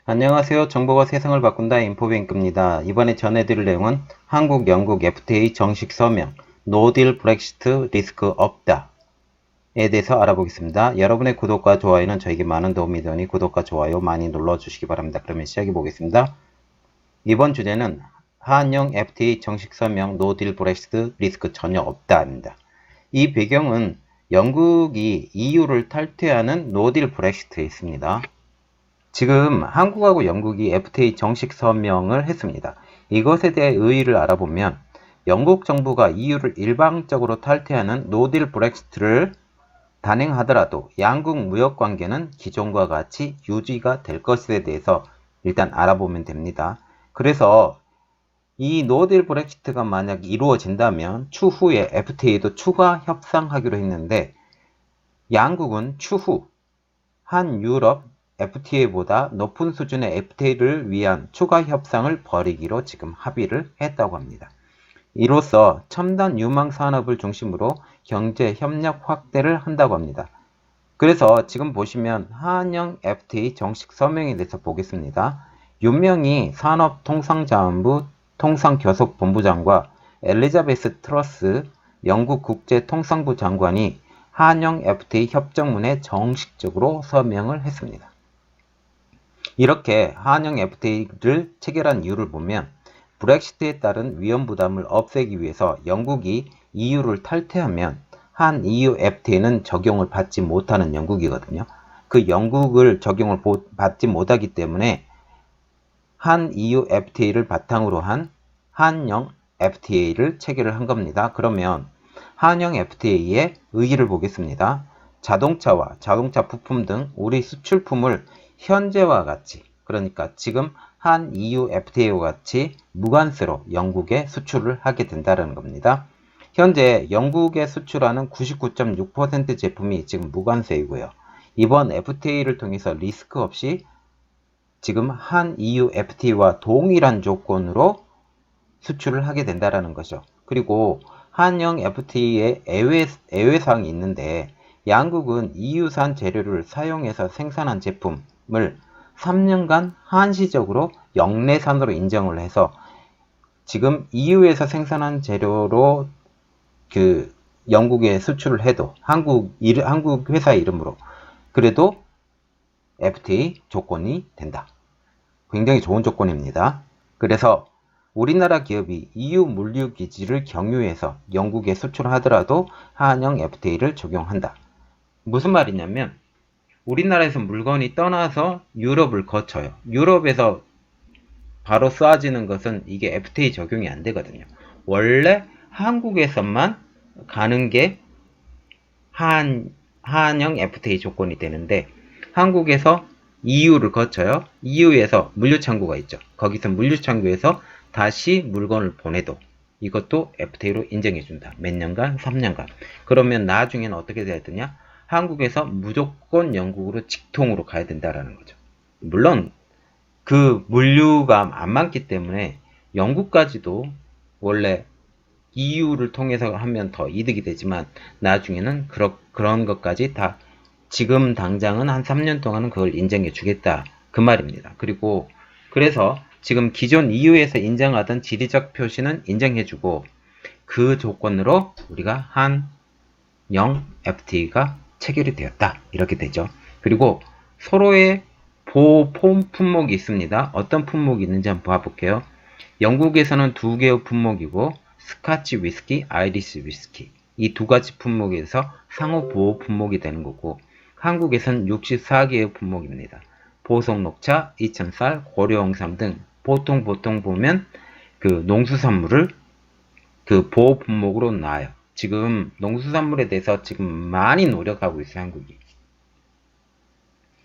안녕하세요. 정보가 세상을 바꾼다 인포뱅크입니다. 이번에 전해드릴 내용은 한국, 영국 FTA 정식 서명, 노딜 브렉시트 리스크 없다에 대해서 알아보겠습니다. 여러분의 구독과 좋아요는 저에게 많은 도움이 되니 구독과 좋아요 많이 눌러주시기 바랍니다. 그러면 시작해 보겠습니다. 이번 주제는 한영 FTA 정식 서명, 노딜 브렉시트 리스크 전혀 없다입니다. 이 배경은 영국이 EU를 탈퇴하는 노딜 브렉시트에 있습니다. 지금 한국하고 영국이 FTA 정식 서명을 했습니다. 이것에 대해 의의를 알아보면 영국 정부가 EU를 일방적으로 탈퇴하는 노딜 브렉시트를 단행하더라도 양국 무역 관계는 기존과 같이 유지가 될 것에 대해서 일단 알아보면 됩니다. 그래서 이 노딜 브렉시트가 만약 이루어진다면 추후에 FTA도 추가 협상하기로 했는데 양국은 추후 한 유럽 FTA보다 높은 수준의 FTA를 위한 추가 협상을 벌이기로 지금 합의를 했다고 합니다. 이로써 첨단 유망 산업을 중심으로 경제 협력 확대를 한다고 합니다. 그래서 지금 보시면 한영 FTA 정식 서명에 대해서 보겠습니다. 윤명희 산업통상자원부 통상교섭본부장과 엘리자베스 트러스 영국 국제통상부 장관이 한영 FTA 협정문에 정식적으로 서명을 했습니다. 이렇게 한영 FTA를 체결한 이유를 보면 브렉시트에 따른 위험 부담을 없애기 위해서 영국이 EU를 탈퇴하면 한 EU FTA는 적용을 받지 못하는 영국이거든요. 그 영국을 적용을 받지 못하기 때문에 한 EU FTA를 바탕으로 한 한영 FTA를 체결을 한 겁니다. 그러면 한영 FTA의 의의를 보겠습니다. 자동차와 자동차 부품 등 우리 수출품을 현재와 같이, 그러니까 지금 한 EU FTA와 같이 무관세로 영국에 수출을 하게 된다는 겁니다. 현재 영국에 수출하는 99.6% 제품이 지금 무관세이고요. 이번 FTA를 통해서 리스크 없이 지금 한 EU FTA와 동일한 조건으로 수출을 하게 된다는 거죠. 그리고 한영 FTA에 애외사항이 있는데 양국은 EU산 재료를 사용해서 생산한 제품을 3년간 한시적으로 영내산으로 인정을 해서 지금 EU에서 생산한 재료로 영국에 수출을 해도 한국 회사 이름으로 그래도 FTA 조건이 된다. 굉장히 좋은 조건입니다. 그래서 우리나라 기업이 EU 물류 기지를 경유해서 영국에 수출하더라도 한영 FTA를 적용한다. 무슨 말이냐면 우리나라에서 물건이 떠나서 유럽을 거쳐요. 유럽에서 바로 쏴지는 것은 이게 FTA 적용이 안 되거든요. 원래 한국에서만 가는 게 한영 FTA 조건이 되는데 한국에서 EU를 거쳐요. EU에서 물류창구가 있죠. 거기서 물류창구에서 다시 물건을 보내도 이것도 FTA로 인정해준다. 몇 년간? 3년간. 그러면 나중에는 어떻게 돼야 되냐? 한국에서 무조건 영국으로 직통으로 가야 된다라는 거죠. 물론 그 물류가 안 많기 때문에 영국까지도 원래 EU를 통해서 하면 더 이득이 되지만 나중에는 그런 것까지 다 지금 당장은 한 3년 동안은 그걸 인정해 주겠다. 그 말입니다. 그리고 그래서 지금 기존 EU에서 인정하던 지리적 표시는 인정해 주고 그 조건으로 우리가 한영 FTA가 체결이 되었다. 이렇게 되죠. 그리고 서로의 보호 품목이 있습니다. 어떤 품목이 있는지 한번 봐볼게요. 영국에서는 두 개의 품목이고 스카치 위스키, 아이리시 위스키 이 두 가지 품목에서 상호 보호 품목이 되는 거고 한국에서는 64개의 품목입니다. 보석 녹차, 이천쌀, 고려홍삼 등 보통 보면 그 농수산물을 그 보호 품목으로 놔요. 지금 농수산물에 대해서 지금 많이 노력하고 있어요, 한국이.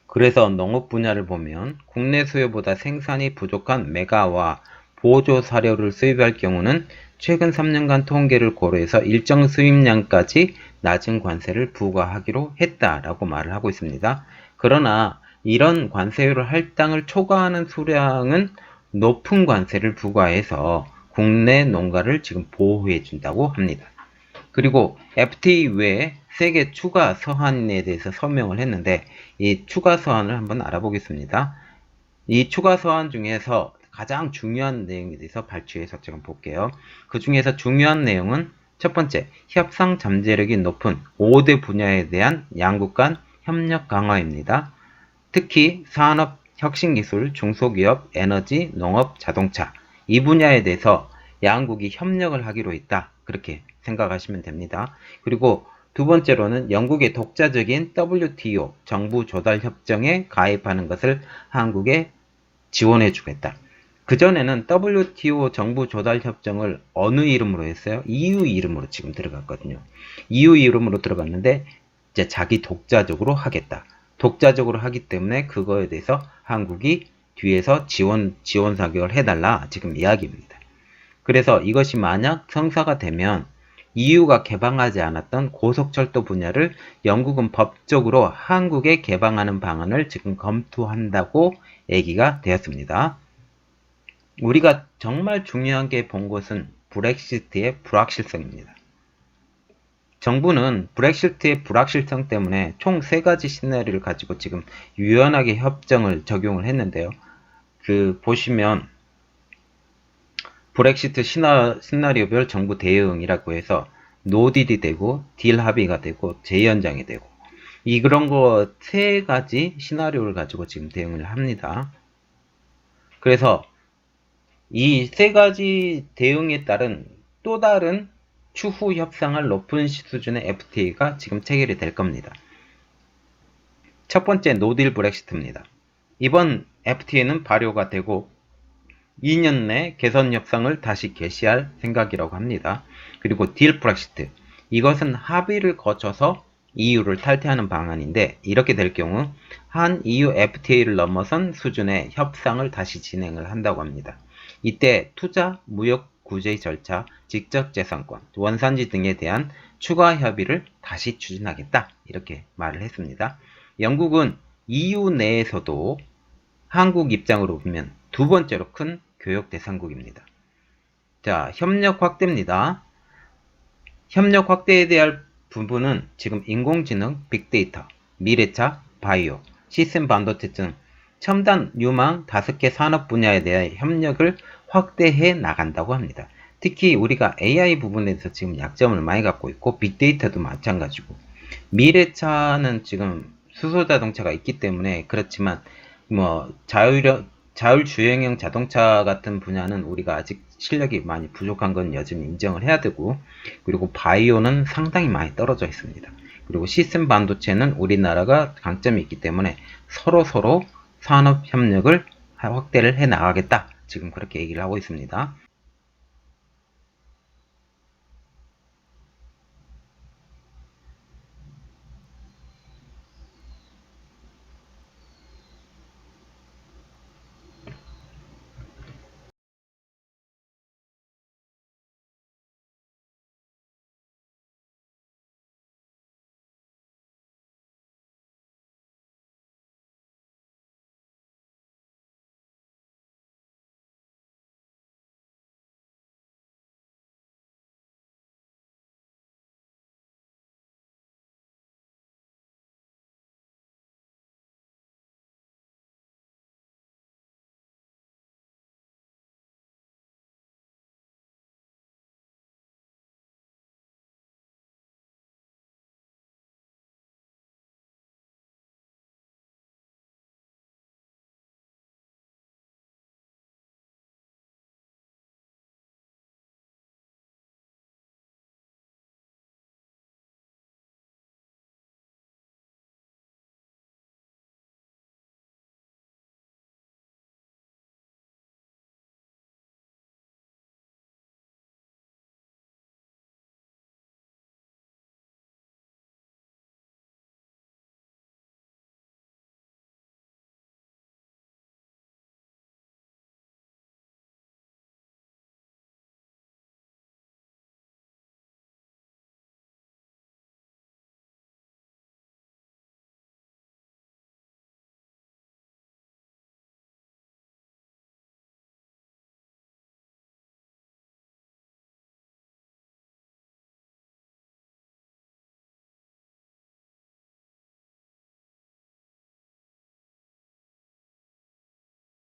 그래서 농업 분야를 보면 국내 수요보다 생산이 부족한 메가와 보조 사료를 수입할 경우는 최근 3년간 통계를 고려해서 일정 수입량까지 낮은 관세를 부과하기로 했다라고 말을 하고 있습니다. 그러나 이런 관세율을 할당을 초과하는 수량은 높은 관세를 부과해서 국내 농가를 지금 보호해 준다고 합니다. 그리고 FTA 외에 3개 추가 서한에 대해서 서명을 했는데 이 추가 서한을 한번 알아보겠습니다. 이 추가 서한 중에서 가장 중요한 내용에 대해서 발췌해서 지금 볼게요. 그 중에서 중요한 내용은 첫 번째, 협상 잠재력이 높은 5대 분야에 대한 양국 간 협력 강화입니다. 특히 산업, 혁신기술, 중소기업, 에너지, 농업, 자동차 이 분야에 대해서 양국이 협력을 하기로 했다. 그렇게 생각하시면 됩니다. 그리고 두 번째로는 영국의 독자적인 WTO 정부 조달 협정에 가입하는 것을 한국에 지원해 주겠다. 그전에는 WTO 정부 조달 협정을 어느 이름으로 했어요? EU 이름으로 지금 들어갔거든요. EU 이름으로 들어갔는데 이제 자기 독자적으로 하겠다. 독자적으로 하기 때문에 그거에 대해서 한국이 뒤에서 지원 사격을 해달라 지금 이야기입니다. 그래서 이것이 만약 성사가 되면 EU가 개방하지 않았던 고속철도 분야를 영국은 법적으로 한국에 개방하는 방안을 지금 검토한다고 얘기가 되었습니다. 우리가 정말 중요한 게 본 것은 브렉시트의 불확실성입니다. 정부는 브렉시트의 불확실성 때문에 총 3가지 시나리오를 가지고 지금 유연하게 협정을 적용을 했는데요. 보시면 브렉시트 시나리오별 정부 대응이라고 해서 노딜이 되고 딜 합의가 되고 재연장이 되고 그런 거 3가지 시나리오를 가지고 지금 대응을 합니다. 그래서 이 3가지 대응에 따른 또 다른 추후 협상을 높은 수준의 FTA가 지금 체결이 될 겁니다. 첫 번째 노딜 브렉시트입니다. 이번 FTA는 발효가 되고 2년 내 개선 협상을 다시 개시할 생각이라고 합니다. 그리고 딜 브렉시트 이것은 합의를 거쳐서 EU를 탈퇴하는 방안인데 이렇게 될 경우 한 EU FTA를 넘어선 수준의 협상을 다시 진행을 한다고 합니다. 이때 투자, 무역 구제 절차, 직접재산권, 원산지 등에 대한 추가 협의를 다시 추진하겠다 이렇게 말을 했습니다. 영국은 EU 내에서도 한국 입장으로 보면 두 번째로 큰 교역 대상국입니다. 자, 협력 확대입니다. 협력 확대에 대한 부분은 지금 인공지능, 빅데이터, 미래차, 바이오, 시스템 반도체 등 첨단 유망 5개 산업 분야에 대한 협력을 확대해 나간다고 합니다. 특히 우리가 AI 부분에서 지금 약점을 많이 갖고 있고 빅데이터도 마찬가지고 미래차는 지금 수소자동차가 있기 때문에 그렇지만 자율주행형 자동차 같은 분야는 우리가 아직 실력이 많이 부족한 건 여전히 인정을 해야 되고 그리고 바이오는 상당히 많이 떨어져 있습니다. 그리고 시스템 반도체는 우리나라가 강점이 있기 때문에 서로 산업 협력을 확대를 해 나가겠다. 지금 그렇게 얘기를 하고 있습니다.